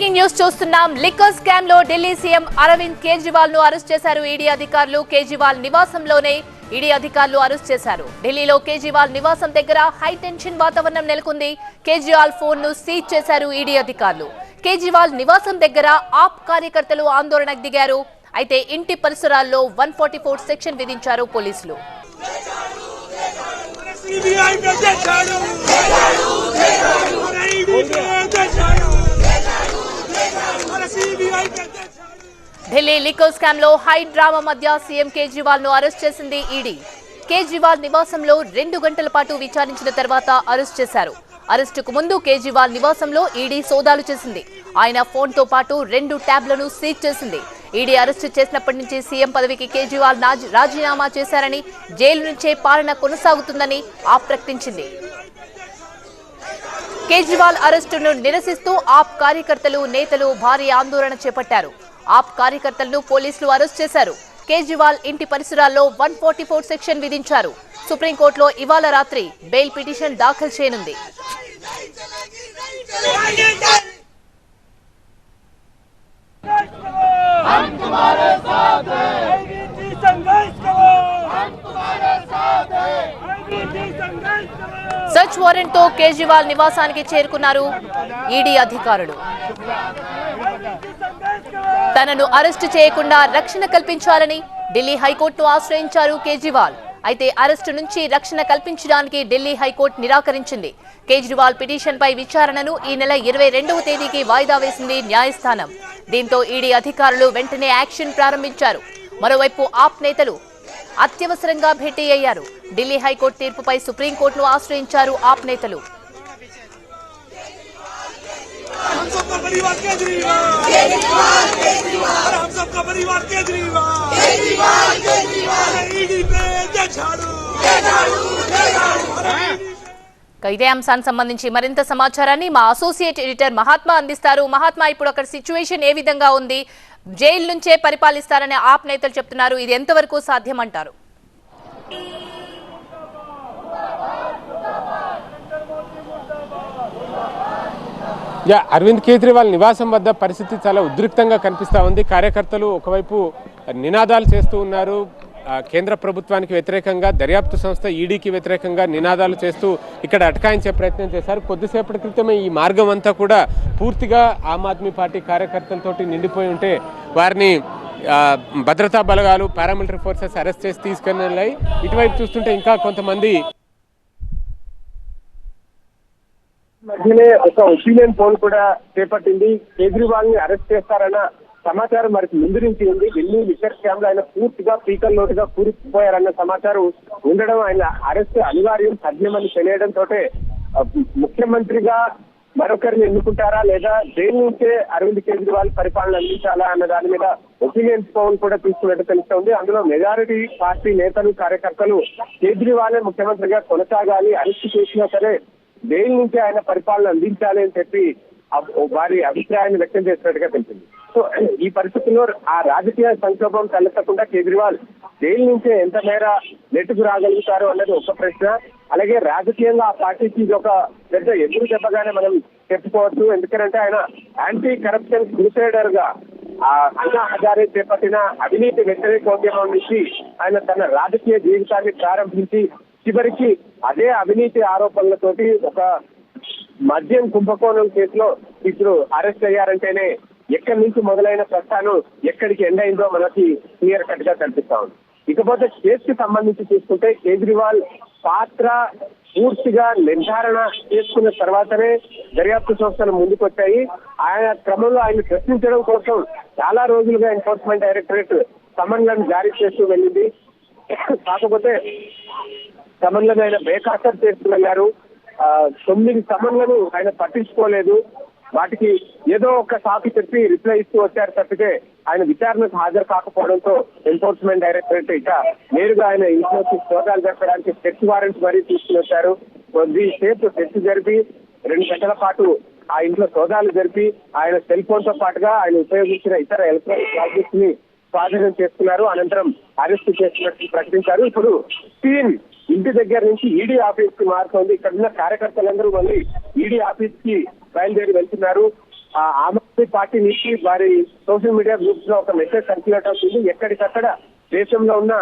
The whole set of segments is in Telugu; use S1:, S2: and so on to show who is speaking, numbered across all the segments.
S1: బ్రేకింగ్ న్యూస్ చూస్తున్నాం. లిక్కర్ స్కామ్ లో ఢిల్లీ సీఎం అరవింద్ కేజ్రీవాల్ ను అరెస్ట్ చేశారు ఈడీ అధికారులు. కేజ్రీవాల్ నివాసంలోనే ఈడీ అధికారులు అరెస్ట్ చేశారు. ఢిల్లీలో కేజ్రీవాల్ నివాసం దగ్గర హై టెన్షన్ వాతావరణం నెలకొంది. కేజ్రీవాల్ ఫోన్ ను సీజ్ చేశారు ఈడీ అధికారులు. కేజ్రీవాల్ నివాసం దగ్గర ఆప్ కార్యకర్తలు ఆందోళనకు దిగారు. అయితే ఇంటి పరిసరాల్లో 144 సెక్షన్ విధించారు పోలీసులు. ఢిల్లీ లిక్కర్ స్కామ్ లో హై డ్రామా మధ్య సీఎం కేజ్రీవాల్ ను అరెస్ట్ చేసింది ఈడీ. కేజ్రీవాల్ నివాసంలో 2 గంటల పాటు విచారించిన తర్వాత అరెస్ట్ చేశారు. అరెస్టుకు ముందు కేజ్రీవాల్ నివాసంలో ఈడీ సోదాలు చేసింది. ఆయన ఫోన్ తో పాటు 2 ట్యాబ్లను సీజ్ చేసింది. ఈడీ అరెస్టు చేసినప్పటి నుంచి సీఎం పదవికి కేజ్రీవాల్ రాజీనామా చేశారని, జైలు నుంచే పాలన కొనసాగుతుందని ఆప్ ప్రకటించింది. కేజ్రీవాల్ అరెస్టును నిరసిస్తూ ఆప్ కార్యకర్తలు, నేతలు భారీ ఆందోళన చేపట్టారు. ఆప్ కార్యకర్తలను పోలీసులు అరెస్ట్ చేశారు. కేజ్రీవాల్ ఇంటి పరిసరాల్లో 144 సెక్షన్ విధించారు. సుప్రీంకోర్టులో ఇవాళ రాత్రి బెయిల్ పిటిషన్ దాఖలు చేయనుంది. సర్చ్ వారెంట్ తో కేజ్రీవాల్ నివాసానికి చేరుకున్నారు ఈడీ అధికారులు. తనను అరెస్టు చేయకుండా రక్షణ కల్పించాలని ఢిల్లీ హైకోర్టును ఆశ్రయించారు కేజ్రీవాల్. అయితే అరెస్టు నుంచి రక్షణ కల్పించడానికి ఢిల్లీ హైకోర్టు నిరాకరించింది. కేజ్రీవాల్ పిటిషన్ పై విచారణను ఈ నెల 22వ తేదీకి వాయిదా వేసింది న్యాయస్థానం. దీంతో ఈడీ అధికారులు వెంటనే యాక్షన్ ప్రారంభించారు. మరోవైపు ఆప్ నేతలు అత్యవసరంగా భేటీ అయ్యారు. ఢిల్లీ హైకోర్టు తీర్పుపై సుప్రీంకోర్టును ఆశ్రయించారు ఆప్ నేతలు. ఇదే అంశానికి సంబంధించి మరింత సమాచారాన్ని మా అసోసియేట్ ఎడిటర్ మహాత్మా అందిస్తారు. మహాత్మా, ఇప్పుడు అక్కడ సిచ్యువేషన్ ఏ విధంగా ఉంది? జైలు నుంచే పరిపాలిస్తారని ఆప్ నేతలు చెప్తున్నారు. ఇది ఎంతవరకు సాధ్యమంటారు?
S2: అరవింద్ కేజ్రీవాల్ నివాసం వద్ద పరిస్థితి చాలా ఉద్రిక్తంగా కనిపిస్తూ ఉంది. కార్యకర్తలు ఒకవైపు నినాదాలు చేస్తూ ఉన్నారు. కేంద్ర ప్రభుత్వానికి వ్యతిరేకంగా, దర్యాప్తు సంస్థ ఈడీకి వ్యతిరేకంగా నినాదాలు చేస్తూ ఇక్కడ అటకాయించే ప్రయత్నం చేశారు. కొద్దిసేపటి క్రితమే ఈ మార్గం అంతా కూడా పూర్తిగా ఆమ్ ఆద్మీ పార్టీ కార్యకర్తలతోటి నిండిపోయి ఉంటే వారిని భద్రతా బలగాలు, పారామిలిటరీ ఫోర్సెస్ అరెస్ట్ చేసి తీసుకుని వెళ్ళాయి. ఇటువైపు చూస్తుంటే ఇంకా కొంతమంది
S3: మధ్యనే ఒక ఒపీనియన్ పోల్ కూడా చేపట్టింది. కేజ్రీవాల్ ని అరెస్ట్ చేస్తారన్న సమాచారం మనకి ముందు నుంచి ఉంది. ఢిల్లీ లిక్కర్ స్కామ్ లో ఆయన పూర్తిగా పీకల్ నోటుగా కూరుకుపోయారన్న సమాచారం ఉండడం, ఆయన అరెస్ట్ అనివార్యం, తథ్యమని తెలియడంతో ముఖ్యమంత్రిగా మరొకరిని ఎన్నుకుంటారా లేదా జైలు నుంచే అరవింద్ కేజ్రీవాల్ పరిపాలన అందించాలా అన్న దాని మీద ఒపీనియన్ పోల్ కూడా తీసుకున్నట్టు తెలుస్తోంది. అందులో మెజారిటీ పార్టీ నేతలు, కార్యకర్తలు కేజ్రీవాలే ముఖ్యమంత్రిగా కొనసాగాలి, అరెస్ట్ చేసినా సరే జైలు నుంచే ఆయన పరిపాలన అందించాలి అని చెప్పి వారి అభిప్రాయాన్ని వ్యక్తం చేసినట్టుగా తెలిసింది. సో ఈ పరిస్థితుల్లో ఆ రాజకీయ సంక్షోభం తలెత్తకుండా కేజ్రీవాల్ జైలు నుంచే ఎంత మేర నెట్టుకు రాగలుగుతారు అన్నది ఒక ప్రశ్న. అలాగే రాజకీయంగా ఆ పార్టీకి ఇది ఒక పెద్ద ఎదురు దెబ్బగానే మనం చెప్పుకోవచ్చు. ఎందుకంటే ఆయన యాంటీ కరప్షన్ క్రూసేడర్ గా అన్నా హజారే చేపట్టిన అవినీతి వ్యతిరేకోద్యమం నుంచి ఆయన తన రాజకీయ జీవితాన్ని ప్రారంభించి చివరికి అదే అవినీతి ఆరోపణలతోటి ఒక మద్యం కుంభకోణం కేసులో ఇప్పుడు అరెస్ట్ అయ్యారంటేనే ఎక్కడి నుంచి మొదలైన ప్రస్థానం ఎక్కడికి ఎండ్ అయిందో మనకి క్లియర్ కట్ గా కనిపిస్తా ఉంది. ఇకపోతే కేసుకి సంబంధించి చూసుకుంటే కేజ్రీవాల్ పాత్ర పూర్తిగా నిర్ధారణ చేసుకున్న తర్వాతనే దర్యాప్తు సంస్థలు ముందుకొచ్చాయి. ఆయన క్రమంలో ఆయన ప్రశ్నించడం కోసం చాలా రోజులుగా ఎన్ఫోర్స్మెంట్ డైరెక్టరేట్ సమన్లను జారీ చేస్తూ వెళ్ళింది. కాకపోతే సమన్లను ఆయన బేఖాతరు చేస్తూ వెళ్లారు. 9 సమన్లను ఆయన పట్టించుకోలేదు. వాటికి ఏదో ఒక సాకు చెప్పి రిప్లై ఇస్తూ వచ్చారు తప్పితే ఆయన విచారణకు హాజరు కాకపోవడంతో ఎన్ఫోర్స్మెంట్ డైరెక్టరేట్ ఇక నేరుగా ఆయన ఇంట్లో సోదాలు జరపడానికి సెర్చ్ వారెంట్ మరీ తీసుకుని వచ్చారు. కొద్దిసేపు సెర్చ్ జరిపి 2 గంటల పాటు ఆ ఇంట్లో సోదాలు జరిపి ఆయన సెల్ ఫోన్ తో పాటుగా ఆయన ఉపయోగించిన ఇతర ఎలక్ట్రానిక్ గ్యాడ్జెట్స్ ని స్వాధీనం చేసుకున్నారు. అనంతరం అరెస్టు చేసినట్టు ప్రకటించారు. ఇప్పుడు సీన్ ఇంటి దగ్గర నుంచి ఈడీ ఆఫీస్ కి మారుతోంది. ఇక్కడ ఉన్న కార్యకర్తలందరూ మళ్ళీ ఈడీ ఆఫీస్ కి బయలుదేరి వెళ్తున్నారు. ఆమ్ ఆద్మీ పార్టీ నుంచి వారి సోషల్ మీడియా గ్రూప్స్ లో ఒక మెసేజ్ సర్క్యులేట్ అవుతుంది. ఎక్కడికక్కడ దేశంలో ఉన్న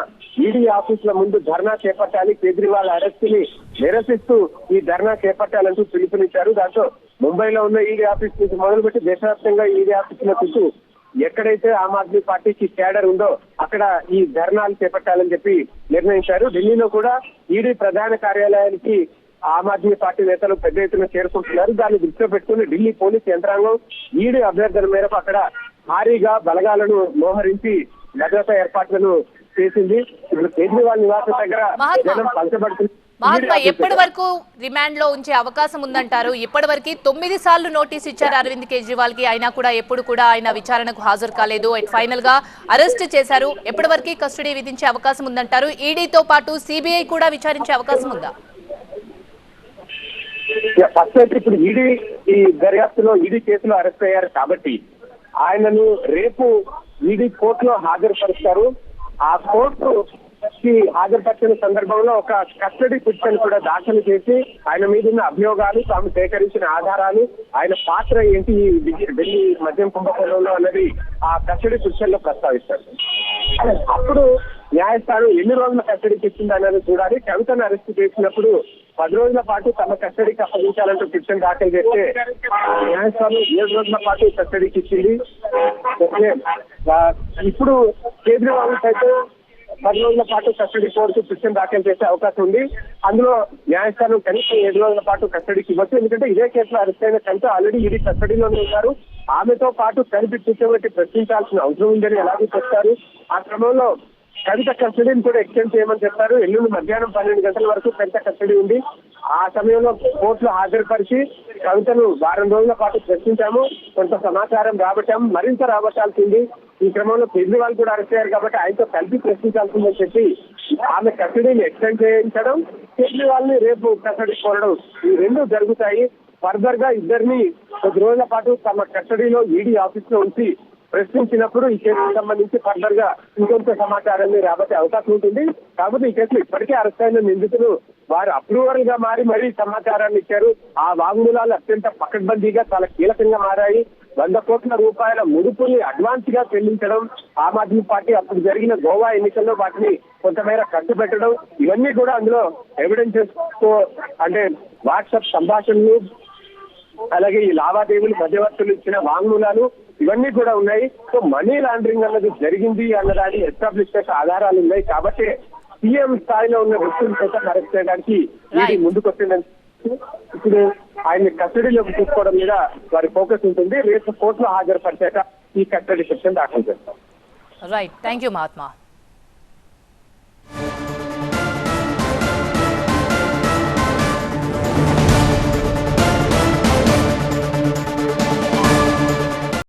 S3: ఈడీ ఆఫీసుల ముందు ధర్నా చేపట్టాలి, కేజ్రీవాల్ అరెస్ట్ ని నిరసిస్తూ ఈ ధర్నా చేపట్టాలంటూ పిలుపునిచ్చారు. దాంతో ముంబైలో ఉన్న ఈడీ ఆఫీస్ నుంచి మొదలుపెట్టి దేశవ్యాప్తంగా ఈడీ ఆఫీసుల చుట్టూ ఎక్కడైతే ఆమ్ ఆద్మీ పార్టీకి క్యాడర్ ఉందో అక్కడ ఈ ధర్నాలు చేపట్టాలని చెప్పి నిర్ణయించారు. ఢిల్లీలో కూడా ఈడీ ప్రధాన కార్యాలయానికి ఆమ్ ఆద్మీ పార్టీ నేతలు పెద్ద ఎత్తున చేరుకుంటున్నారు. దాన్ని దృష్టిలో పెట్టుకుని ఢిల్లీ పోలీస్ యంత్రాంగం ఈడీ అభ్యర్థుల మేరకు అక్కడ భారీగా బలగాలను మోహరించి భద్రతా ఏర్పాట్లను చేసింది. ఇప్పుడు కేజ్రీవాల్ నివాసం దగ్గర జనం పంచబడుతుంది.
S1: మహాత్మా ఎప్పటి వరకు రిమాండ్ లో ఉంచే అవకాశం ఉందంటారు? ఇప్పటి వరకు 9 సార్లు నోటీస్ ఇచ్చారు అరవింద్ కేజ్రీవాల్ కి, అయినా కూడా ఎప్పుడు కూడా ఆయన విచారణకు హాజరు కాలేదు. ఫైనల్ గా అరెస్ట్ చేశారు. ఎప్పటి వరకు కస్టడీ విధించే అవకాశం ఉందంటారు? ఈడీతో పాటు సిబిఐ కూడా విచారించే అవకాశం ఉందా?
S3: ఫస్ట్ అయితే ఇప్పుడు ఈడీ ఈ దర్యాప్తులో ఈడీ కేసులో అరెస్ట్ అయ్యారు కాబట్టి ఆయనను రేపు ఈడీ కోర్టులో హాజరుపరుస్తారు. ఆ కోర్టు హాజరుపరిచిన సందర్భంలో ఒక కస్టడీ పిటిషన్ కూడా దాఖలు చేసి ఆయన మీద ఉన్న అభియోగాలు, తాము సేకరించిన ఆధారాలు, ఆయన పాత్ర ఏంటి ఈ ఢిల్లీ మద్యం కుంభకోణంలో అన్నది ఆ కస్టడీ పిటిషన్ లో ప్రస్తావిస్తారు. అప్పుడు న్యాయస్థానం ఎన్ని రోజుల కస్టడీకి ఇచ్చింది అనేది చూడాలి. కవితను అరెస్ట్ చేసినప్పుడు 10 రోజుల పాటు తమ కస్టడీకి అప్పగించాలంటూ పిటిషన్ దాఖలు చేస్తే న్యాయస్థానం 7 రోజుల పాటు కస్టడీకి ఇచ్చింది. ఇప్పుడు కేజ్రీవాల్ అయితే 10 రోజుల పాటు కస్టడీ కోర్టు పిటిషన్ దాఖలు చేసే అవకాశం ఉంది. అందులో న్యాయస్థానం కనీసం 7 రోజుల పాటు కస్టడీకి ఇవ్వచ్చు. ఎందుకంటే ఇదే కేసులో అరెస్ట్ అయిన కవిత ఆల్రెడీ ఈడీ కస్టడీలోనే ఉన్నారు. ఆమెతో పాటు కలిపి కూర్చోబెట్టి ప్రశ్నించాల్సిన అవసరం ఉందని ఎలాగూ చెప్తారు. ఆ క్రమంలో కవిత కస్టడీని కూడా ఎక్స్టెండ్ చేయమని చెప్పారు. ఎల్లుండి మధ్యాహ్నం 12 గంటల వరకు కవిత కస్టడీ ఉంది. ఆ సమయంలో కోర్టులో హాజరుపరిచి కవితను వారం రోజుల పాటు ప్రశ్నించాము, కొంత సమాచారం రాబట్టాము, మరింత రాబట్టాల్సింది. ఈ క్రమంలో కేజ్రీవాల్ కూడా అరెస్ట్ అయ్యారు కాబట్టి ఆయనతో కలిపి ప్రశ్నించాల్సిందని చెప్పి ఆమె కస్టడీని ఎక్స్టెండ్ చేయించడం, కేజ్రీవాల్ ని రేపు కస్టడీ కోరడం, ఈ రెండు జరుగుతాయి. ఫర్దర్ గా ఇద్దరిని 10 రోజుల పాటు తమ కస్టడీలో ఈడీ ఆఫీస్ లో ఉంచి ప్రశ్నించినప్పుడు ఈ కేసుకు సంబంధించి ఫర్దర్ గా ఇంకొంత సమాచారాన్ని రాబట్టే అవకాశం ఉంటుంది. కాబట్టి ఈ కేసులో ఇప్పటికే అరెస్ట్ అయిన నిందితులు వారు అప్రూవర్ గా మారి మరీ సమాచారాన్ని ఇచ్చారు. ఆ వాంగ్మూలాలు అత్యంత పకడ్బందీగా చాలా కీలకంగా మారాయి. 100 కోట్ల రూపాయల ముడుపుని అడ్వాన్స్ గా చెల్లించడం, ఆమ్ ఆద్మీ పార్టీ అప్పుడు జరిగిన గోవా ఎన్నికల్లో వాటిని కొంతమేర ఖర్చు పెట్టడం, ఇవన్నీ కూడా అందులో ఎవిడెన్సెస్ అంటే వాట్సాప్ సంభాషణలు, అలాగే ఈ లావాదేవీలు మధ్యవర్తులు ఇచ్చిన వాంగ్మూలాలు ఇవన్నీ కూడా ఉన్నాయి. సో మనీ లాండరింగ్ అన్నది జరిగింది అన్నదాన్ని ఎస్టాబ్లిష్ చేసే ఆధారాలు ఉన్నాయి. కాబట్టి సీఎం స్థాయిలో ఉన్న వ్యక్తుల కోసం అరెస్ట్ చేయడానికి ఈడీ ముందుకొచ్చిందని ఇప్పుడు ఆయన్ని కస్టడీలోకి తీసుకోవడం మీద వారి ఫోకస్ ఉంటుంది. రేపు కోర్టులో హాజరుపరిచాక ఈ కస్టడీ సెక్షన్ దాఖలు చేస్తారు.
S1: Right, thank you Mahatma.